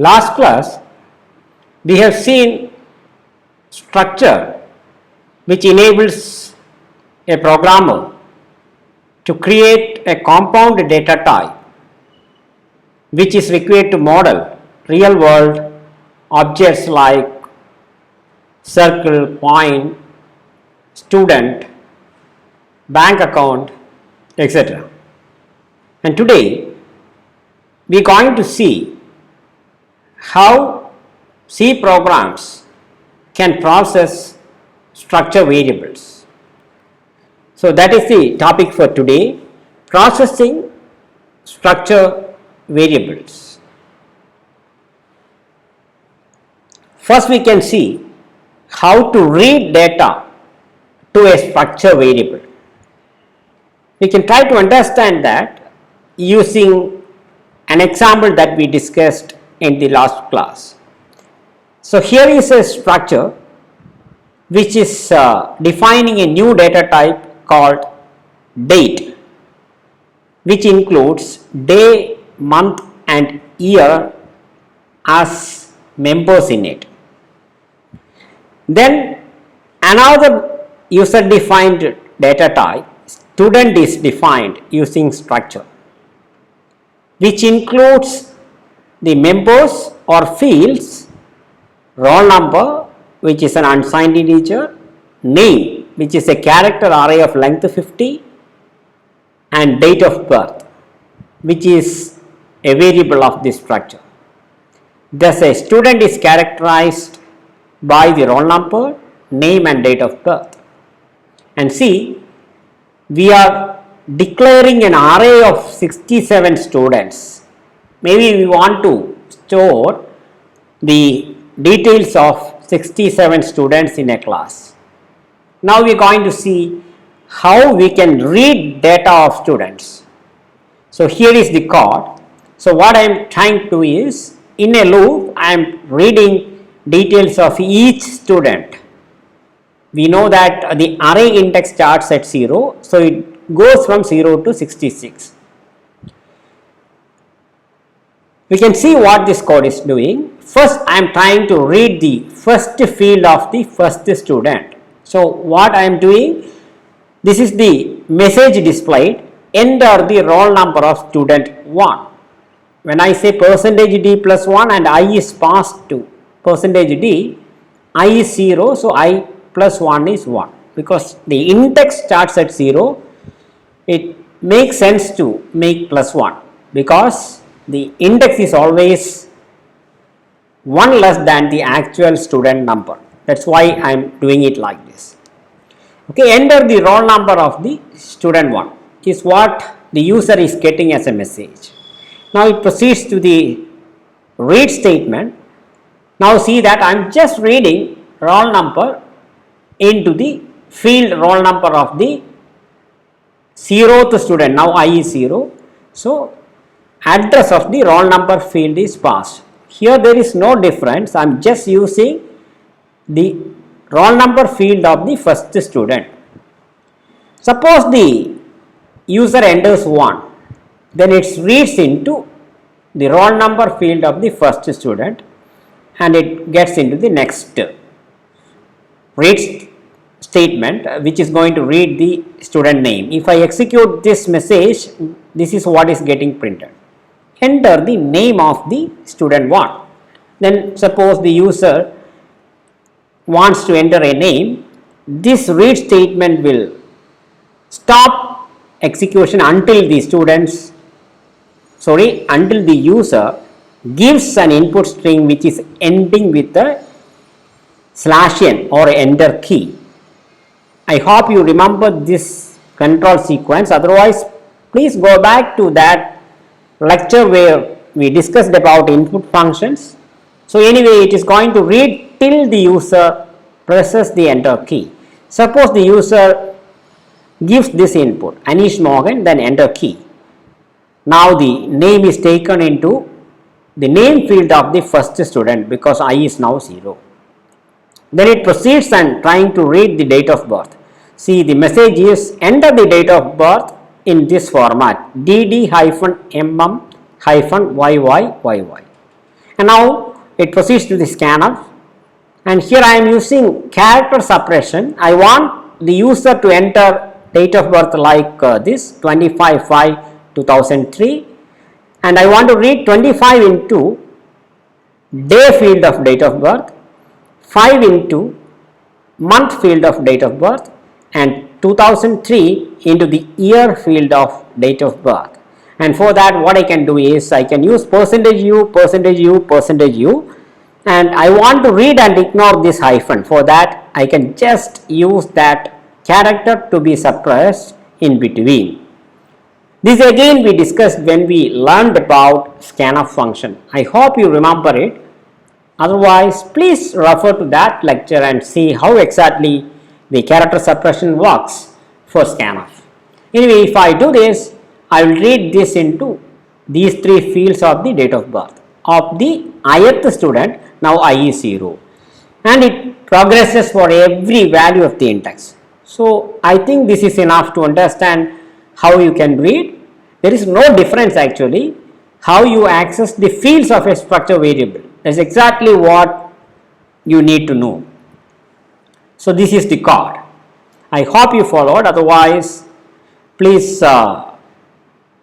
Last class we have seen structure which enables a programmer to create a compound data type which is required to model real world objects like circle, point, student, bank account, etc. And today we are going to see how C programs can process structure variables. So that is the topic for today, processing structure variables. First we can see how to read data to a structure variable. We can try to understand that using an example that we discussed in the last class. So here is a structure which is defining a new data type called date, which includes day, month and year as members in it. Then another user defined data type, student, is defined using structure, which includes the members or fields, roll number which is an unsigned integer, name which is a character array of length 50 and date of birth which is a variable of this structure. Thus a student is characterized by the roll number, name and date of birth. And see, we are declaring an array of 67 students. Maybe we want to store the details of 67 students in a class. Now we are going to see how we can read data of students. So here is the code. So what I am trying to do is, in a loop I am reading details of each student. We know that the array index starts at 0, so it goes from 0 to 66. We can see what this code is doing. First I am trying to read the first field of the first student. So what I am doing, this is the message displayed, enter the roll number of student 1. When I say percentage D plus 1 and I is passed to percentage D, I is 0, so I plus 1 is 1. Because the index starts at 0, it makes sense to make plus 1 because the index is always 1 less than the actual student number. That is why I am doing it like this. Okay, enter the roll number of the student 1 is what the user is getting as a message. Now it proceeds to the read statement. Now see that I am just reading roll number into the field roll number of the 0th student. Now I is 0. So address of the roll number field is passed. Here there is no difference. I am just using the roll number field of the first student. Suppose the user enters 1, then it reads into the roll number field of the first student and it gets into the next read statement which is going to read the student name. If I execute this message, this is what is getting printed. Enter the name of the student 1. Then suppose the user wants to enter a name, this read statement will stop execution until the until the user gives an input string which is ending with a /n or enter key. I hope you remember this control sequence, otherwise please go back to that lecture where we discussed about input functions. So anyway, it is going to read till the user presses the enter key. Suppose the user gives this input, Anish Morgan, then enter key. Now the name is taken into the name field of the first student because I is now 0. Then it proceeds and trying to read the date of birth. See, the message is enter the date of birth in this format, dd-mm-yyyy. and now it proceeds to the scanf, and here I am using character suppression. I want the user to enter date of birth like this 25/5/2003, and I want to read 25 into day field of date of birth, 5 into month field of date of birth, and 2003 into the year field of date of birth. And for that, what I can do is I can use %u, %u, %u, and I want to read and ignore this hyphen. For that, I can just use that character to be suppressed in between. This again we discussed when we learned about scanf function. I hope you remember it. Otherwise, please refer to that lecture and see how exactly the character suppression works for scanf. Anyway, if I do this, I will read this into these three fields of the date of birth of the ith student. Now I is 0, and it progresses for every value of the index. So I think this is enough to understand how you can read. There is no difference actually how you access the fields of a structure variable. That's exactly what you need to know. So this is the code. I hope you followed. Otherwise, please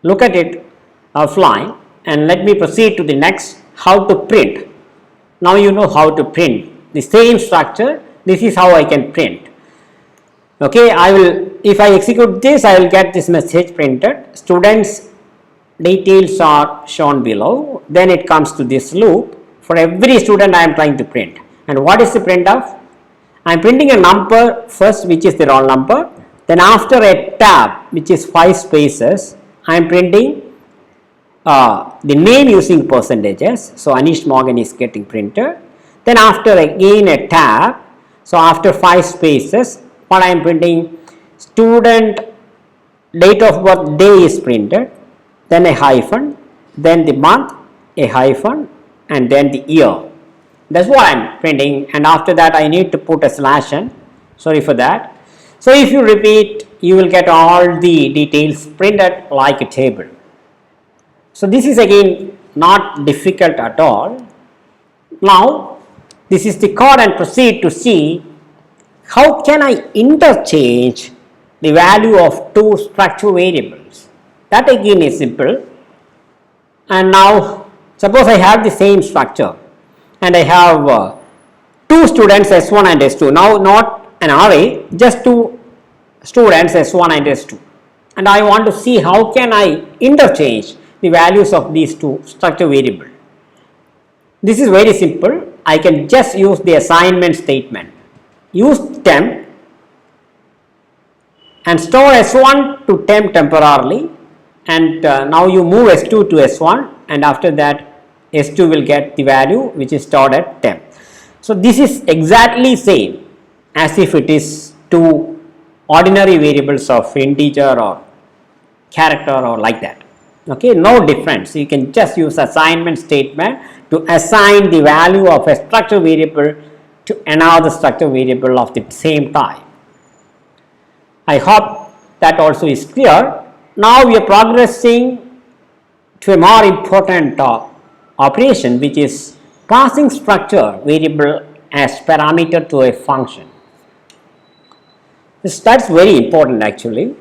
look at it offline, and let me proceed to the next, how to print. Now you know how to print the same structure. This is how I can print. Okay, if I execute this, I will get this message printed. Students details are shown below. Then it comes to this loop. For every student I am trying to print. And what is the print of? I am printing a number first, which is the roll number. Then after a tab, which is 5 spaces, I am printing the name using percentages. So Anish Morgan is getting printed. Then after again a tab, so after 5 spaces, what I am printing, student date of birth day is printed, then a hyphen, then the month, a hyphen, and then the year. That's what I am printing, and after that I need to put a slash n. Sorry for that. So if you repeat, you will get all the details printed like a table. So this is again not difficult at all. Now this is the code, and proceed to see how can I interchange the value of two structure variables. That again is simple. And now suppose I have the same structure and I have two students S1 and S2. Now not an array, just two students S1 and S2, and I want to see how can I interchange the values of these two structure variables. This is very simple. I can just use the assignment statement. Use temp and store S1 to temp temporarily, and now you move S2 to S1, and after that S2 will get the value which is stored at temp. So this is exactly same as if it is two ordinary variables of integer or character or like that. Okay, no difference. You can just use assignment statement to assign the value of a structure variable to another structure variable of the same type. I hope that also is clear. Now we are progressing to a more important operation, which is passing structure variable as parameter to a function. That's very important actually.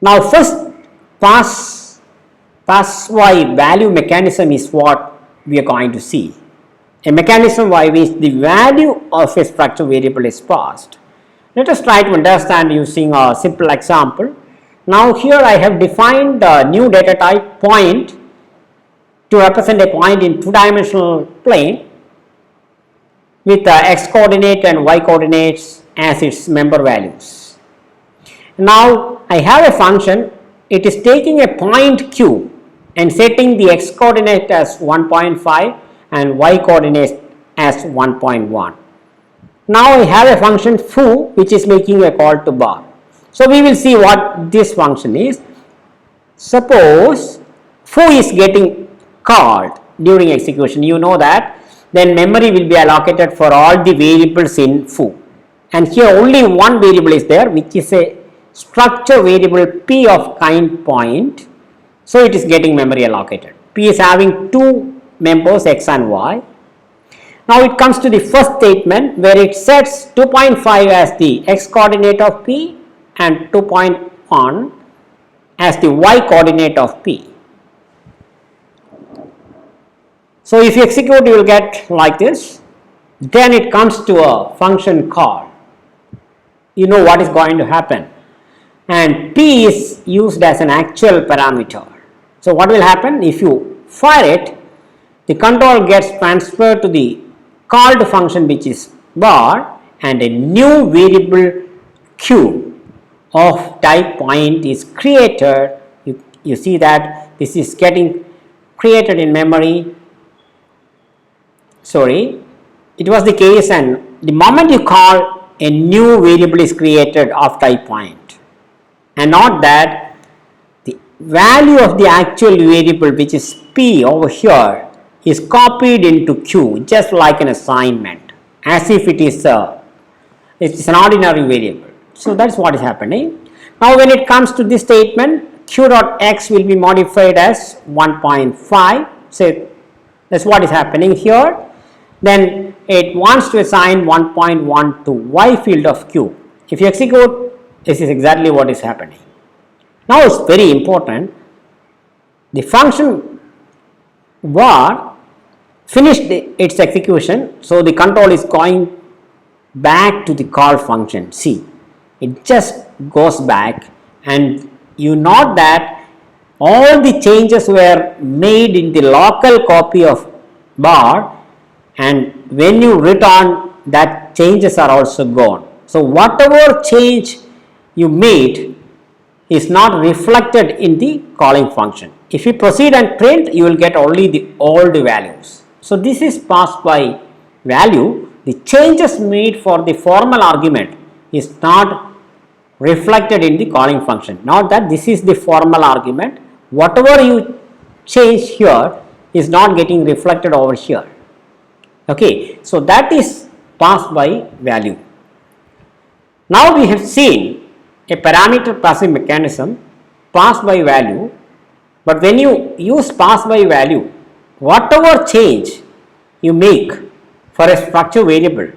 Now first, pass by value mechanism is what we are going to see. A mechanism by which the value of a structure variable is passed. Let us try to understand using a simple example. Now here I have defined a new data type point to represent a point in two-dimensional plane with x coordinate and y coordinates as its member values. Now I have a function. It is taking a point q and setting the x coordinate as 1.5 and y coordinate as 1.1. Now I have a function foo which is making a call to bar. So we will see what this function is. Suppose foo is getting called during execution, you know that, then memory will be allocated for all the variables in foo, and here only one variable is there, which is a structure variable p of kind point. So it is getting memory allocated. P is having two members x and y. Now it comes to the first statement where it sets 2.5 as the x coordinate of P and 2.1 as the y coordinate of P. So if you execute, you will get like this. Then it comes to a function call. You know what is going to happen, and P is used as an actual parameter. So what will happen if you fire it? The control gets transferred to the called function, which is bar, and a new variable q of type point is created. You see that this is getting created in memory. Sorry, it was the case, and the moment you call, a new variable is created of type point, and not that the value of the actual variable, which is P over here, is copied into Q, just like an assignment, as if it's an ordinary variable. So that's what is happening. Now when it comes to this statement, Q dot X will be modified as 1.5. So that's what is happening here. Then it wants to assign 1.1 to y field of Q. If you execute, this is exactly what is happening. Now it's very important. The function var finished its execution, so the control is going back to the call function. See, it just goes back, and you note that all the changes were made in the local copy of bar, and when you return, that changes are also gone. So whatever change you made is not reflected in the calling function. If you proceed and print, you will get only the old values. So this is passed by value. The changes made for the formal argument is not reflected in the calling function. Not that this is the formal argument. Whatever you change here is not getting reflected over here. Okay, so that is passed by value. Now we have seen a parameter passing mechanism, pass by value, but when you use pass by value, whatever change you make for a structure variable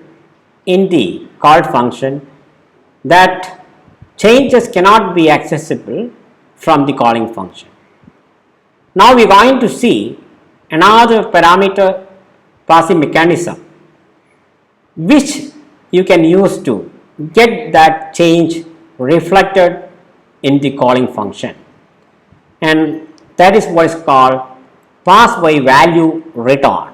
in the called function, that changes cannot be accessible from the calling function. Now we are going to see another parameter passing mechanism which you can use to get that change reflected in the calling function, and that is what is called pass by value return.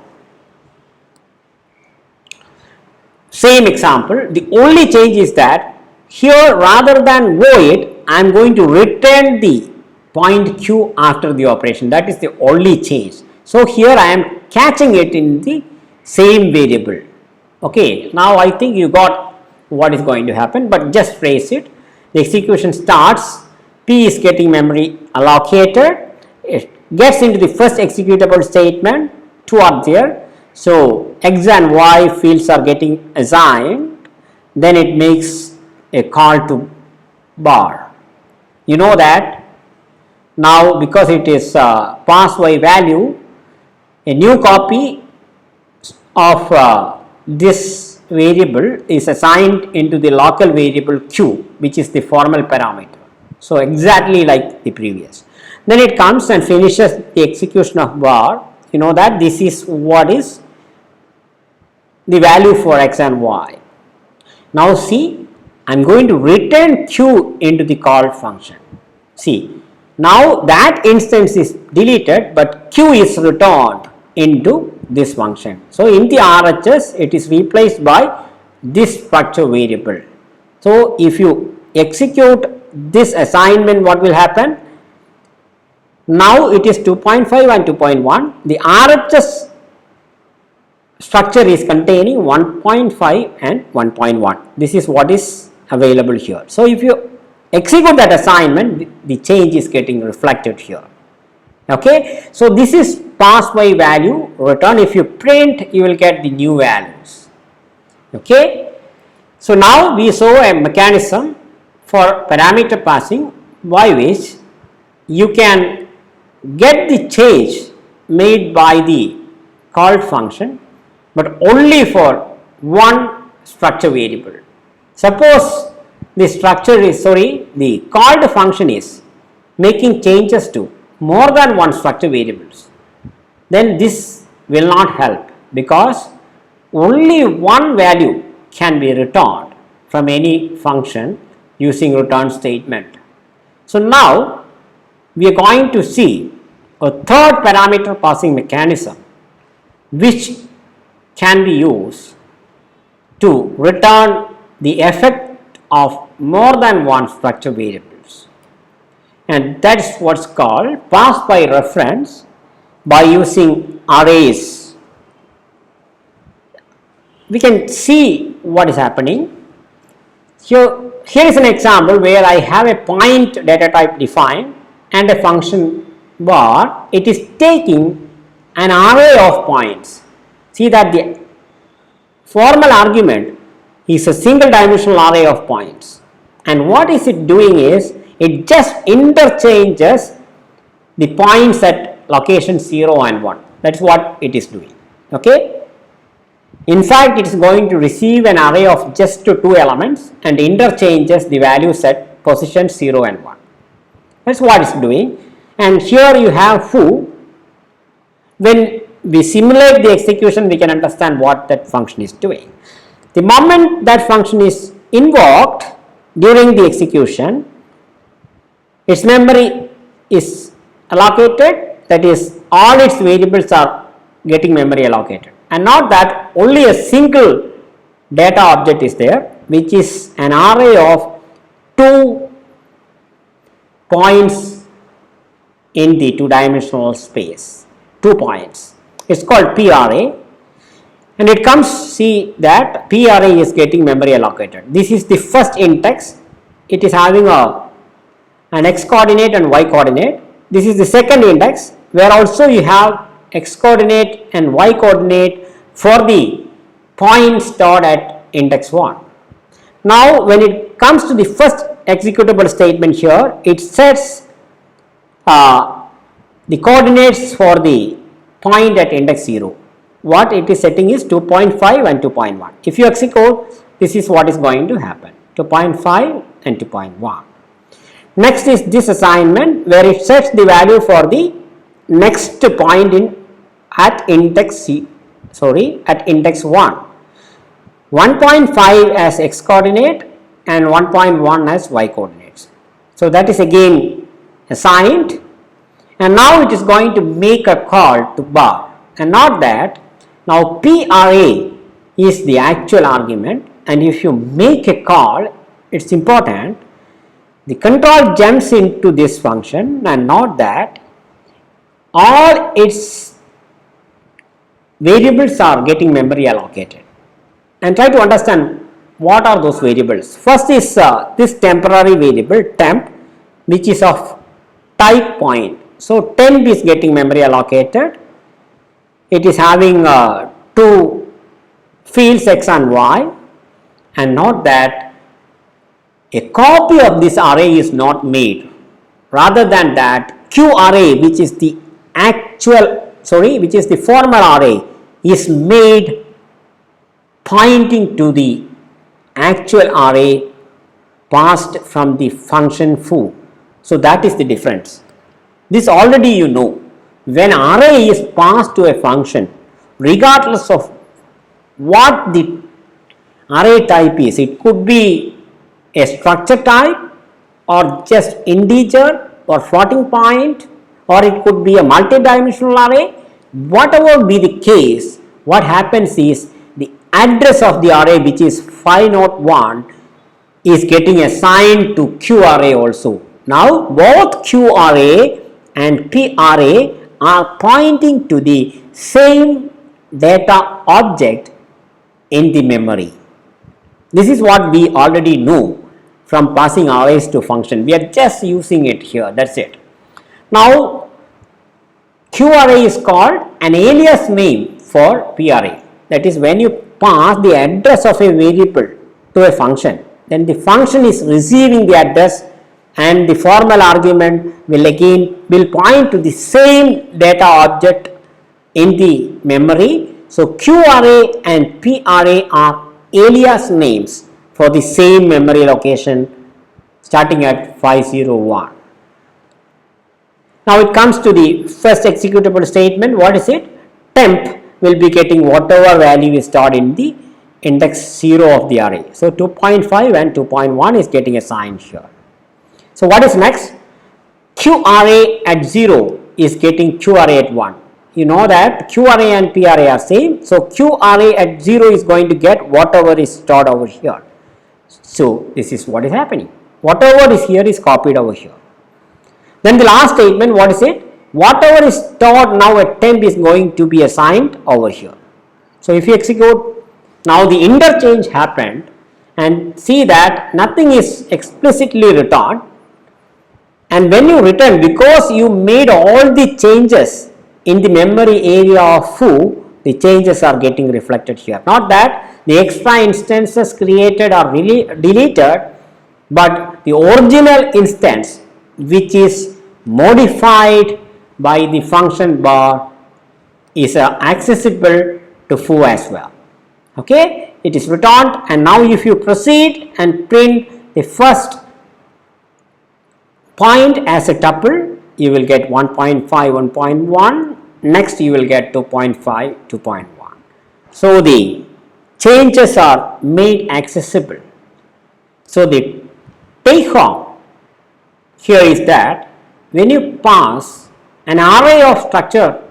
Same example, the only change is that here rather than void, I am going to return the point Q after the operation. That is the only change. So here I am catching it in the same variable. Okay, now I think you got what is going to happen, but just phrase it. The execution starts, P is getting memory allocated, it gets into the first executable statement, 2 are there, so x and y fields are getting assigned, then it makes a call to bar. You know that now because it is pass by value, a new copy of this variable is assigned into the local variable Q, which is the formal parameter. So exactly like the previous. Then it comes and finishes the execution of bar. You know that this is what is the value for x and y. Now see, I am going to return Q into the called function. See, now that instance is deleted, but Q is returned into this function. So in the RHS, it is replaced by this structure variable. So if you execute this assignment, what will happen? Now it is 2.5 and 2.1. The RHS structure is containing 1.5 and 1.1. This is what is available here. So if you execute that assignment, the change is getting reflected here. Okay, so this is pass by value return. If you print, you will get the new values. Okay, so now we saw a mechanism for parameter passing by which you can get the change made by the called function, but only for one structure variable. Suppose the called function is making changes to more than one structure variables, then this will not help, because only one value can be returned from any function using return statement. So now we are going to see a third parameter passing mechanism which can be used to return the effect of more than one structure variables, and that is what is called pass by reference by using arrays. We can see what is happening. Here is an example where I have a point data type defined and a function bar. It is taking an array of points. See that the formal argument is a single dimensional array of points, and what is it doing is it just interchanges the points at location 0 and 1. That is what it is doing. Okay. In fact, it is going to receive an array of just 2 elements and interchanges the values at position 0 and 1. That is what it is doing. And here you have foo. When we simulate the execution, we can understand what that function is doing. The moment that function is invoked during the execution, its memory is allocated, that is, all its variables are getting memory allocated, and not that only a single data object is there, which is an array of 2 points in the 2-dimensional space, 2 points. It is called P array, and it comes, see that P array is getting memory allocated. This is the first index. It is having an x coordinate and y coordinate. This is the second index, where also you have x coordinate and y coordinate for the point stored at index 1. Now when it comes to the first executable statement here, it sets the coordinates for the point at index 0. What it is setting is 2.5 and 2.1. If you execute, this is what is going to happen, 2.5 and 2.1. Next is this assignment, where it sets the value for the next point at index at index 1. 1.5 as x coordinate and 1.1 as y coordinates. So that is again assigned, and now it is going to make a call to bar, and not that. Now P array is the actual argument, and if you make a call, it is important, the control jumps into this function, and not that all its variables are getting memory allocated. And try to understand what are those variables. First is this temporary variable temp, which is of type point. So temp is getting memory allocated. It is having 2 fields x and y, and not that a copy of this array is not made. Rather than that, Q array, which is the formal array, is made pointing to the actual array passed from the function foo. So that is the difference. This already you know. When array is passed to a function, regardless of what the array type is, it could be a structure type or just integer or floating point, or it could be a multi-dimensional array. Whatever be the case, what happens is the address of the array, which is 501, is getting assigned to Q array also. Now both Q array and P array are pointing to the same data object in the memory. This is what we already know from passing arrays to function. We are just using it here, that's it. Now Q array is called an alias name for P array. That is, when you pass the address of a variable to a function, then the function is receiving the address, and the formal argument will point to the same data object in the memory. So Q array and P array are alias names for the same memory location starting at 501. Now it comes to the first executable statement. What is it? Temp will be getting whatever value is stored in the index 0 of the array. So 2.5 and 2.1 is getting assigned here. So what is next? Q array at 0 is getting Q array at 1. You know that Q array and P array are same. So Q array at 0 is going to get whatever is stored over here. So this is what is happening. Whatever is here is copied over here. Then the last statement, what is it? Whatever is stored now at temp is going to be assigned over here. So if you execute, now the interchange happened, and see that nothing is explicitly returned. And when you return, because you made all the changes in the memory area of foo, the changes are getting reflected here. Not that the extra instances created are really deleted, but the original instance which is modified by the function bar is accessible to foo as well. Okay, it is returned, and now if you proceed and print the first point as a tuple, you will get 1.5, 1.1, next you will get 2.5, 2.1. So the changes are made accessible. So the take home here is that when you pass an array of structure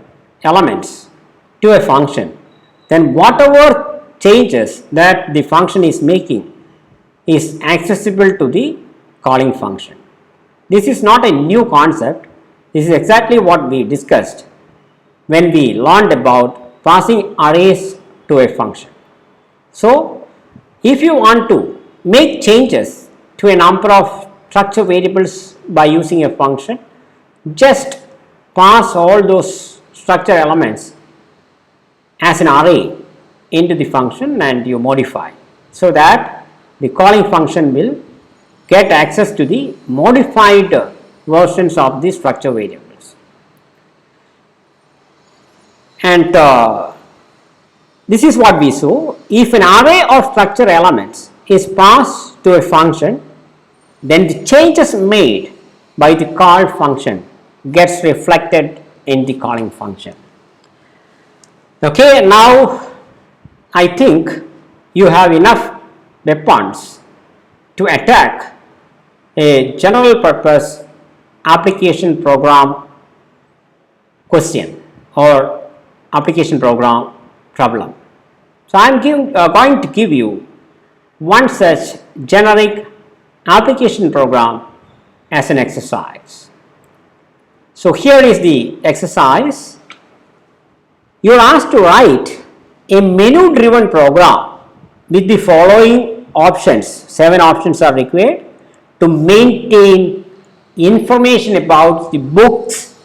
elements to a function, then whatever changes that the function is making is accessible to the calling function. This is not a new concept. This is exactly what we discussed when we learned about passing arrays to a function. So if you want to make changes to a number of structure variables by using a function, just pass all those structure elements as an array into the function and you modify, so that the calling function will get access to the modified versions of the structure variables. And this is what we saw. If an array of structure elements is passed to a function, then the changes made by the call function gets reflected in the calling function. Okay, now I think you have enough weapons to attack a general purpose application program question or application program problem. So I am going to give you one such generic application program as an exercise. So here is the exercise. You are asked to write a menu driven program with the following options. 7 options are required to maintain information about the books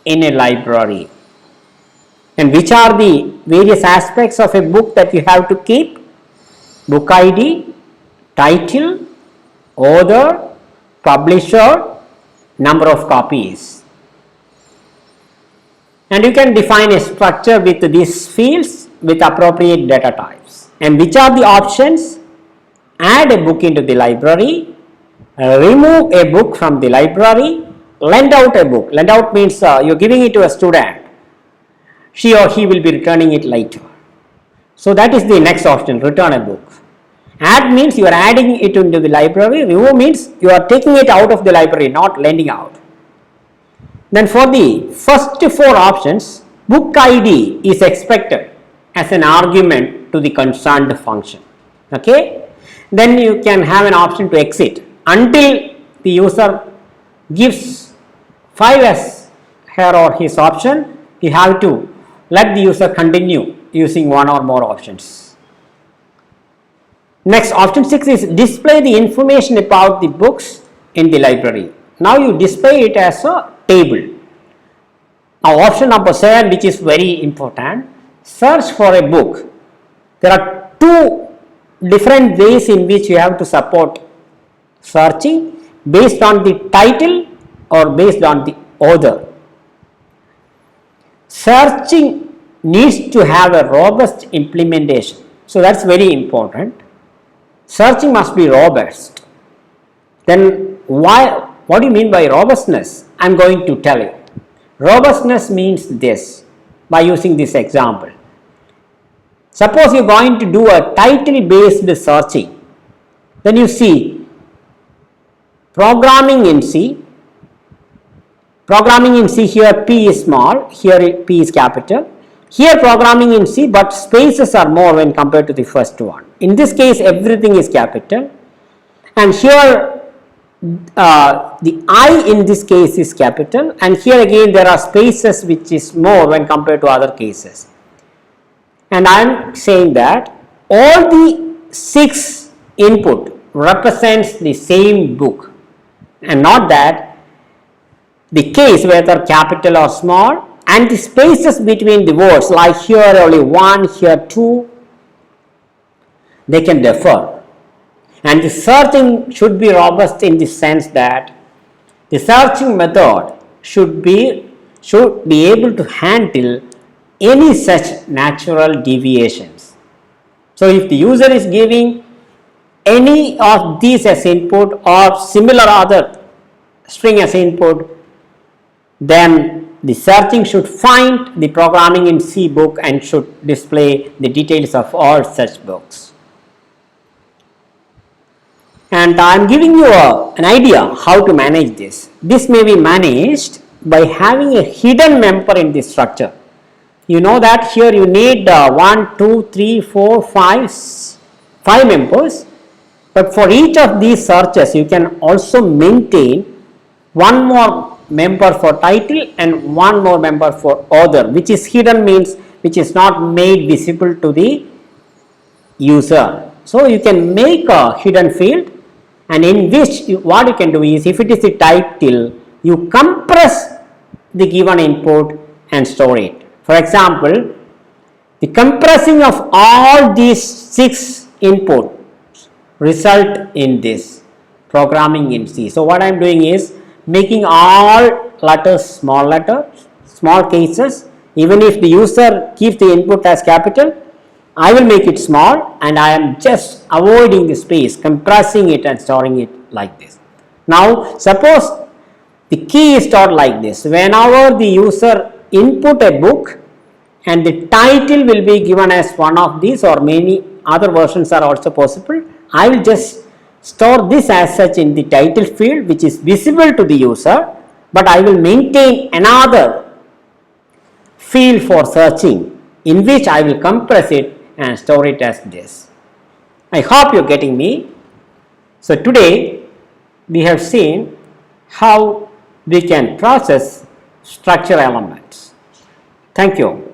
in a library. And which are the various aspects of a book that you have to keep? Book ID, title, author, publisher, number of copies. And you can define a structure with these fields with appropriate data types. And which are the options? Add a book into the library, remove a book from the library, lend out a book. Lend out means you are giving it to a student. She or he will be returning it later. So that is the next option, return a book. Add means you are adding it into the library. Remove means you are taking it out of the library, not lending out. Then for the first 4 options, book ID is expected as an argument to the concerned function. Okay. Then you can have an option to exit until the user gives 5 as her or his option. You have to let the user continue using one or more options. Next, option 6 is display the information about the books in the library. Now you display it as a table. Now option number 7, which is very important, search for a book. There are 2 different ways in which you have to support searching, based on the title or based on the author. Searching needs to have a robust implementation. So that's very important. Searching must be robust. Then what do you mean by robustness? I am going to tell you. Robustness means this by using this example. Suppose you are going to do a title based searching. Then you see programming in C. Programming in C, here P is small, here P is capital. Here programming in C, but spaces are more when compared to the first one. In this case, everything is capital, and here the I in this case is capital, and here again there are spaces which is more when compared to other cases. And I am saying that all the 6 input represents the same book, and not that the case whether capital or small, and the spaces between the words, like here only 1, here 2, they can differ. And the searching should be robust in the sense that the searching method should be able to handle any such natural deviations. So if the user is giving any of these as input or similar other string as input, then the searching should find the programming in C book and should display the details of all such books. And I am giving you an idea how to manage this. This may be managed by having a hidden member in this structure. You know that here you need 1, 2, 3, 4, 5 members, but for each of these searches you can also maintain one more member for title and one more member for author, which is hidden, means which is not made visible to the user. So you can make a hidden field, and in which what you can do is, if it is the title, you compress the given input and store it. For example, the compressing of all these 6 inputs result in this programming in C. So what I am doing is making all letters, small cases. Even if the user keeps the input as capital, I will make it small, and I am just avoiding the space, compressing it and storing it like this. Now suppose the key is stored like this. Whenever the user input a book and the title will be given as one of these, or many other versions are also possible, I will just store this as such in the title field, which is visible to the user, but I will maintain another field for searching, in which I will compress it and store it as this. I hope you are getting me. So today we have seen how we can process structure elements. Thank you.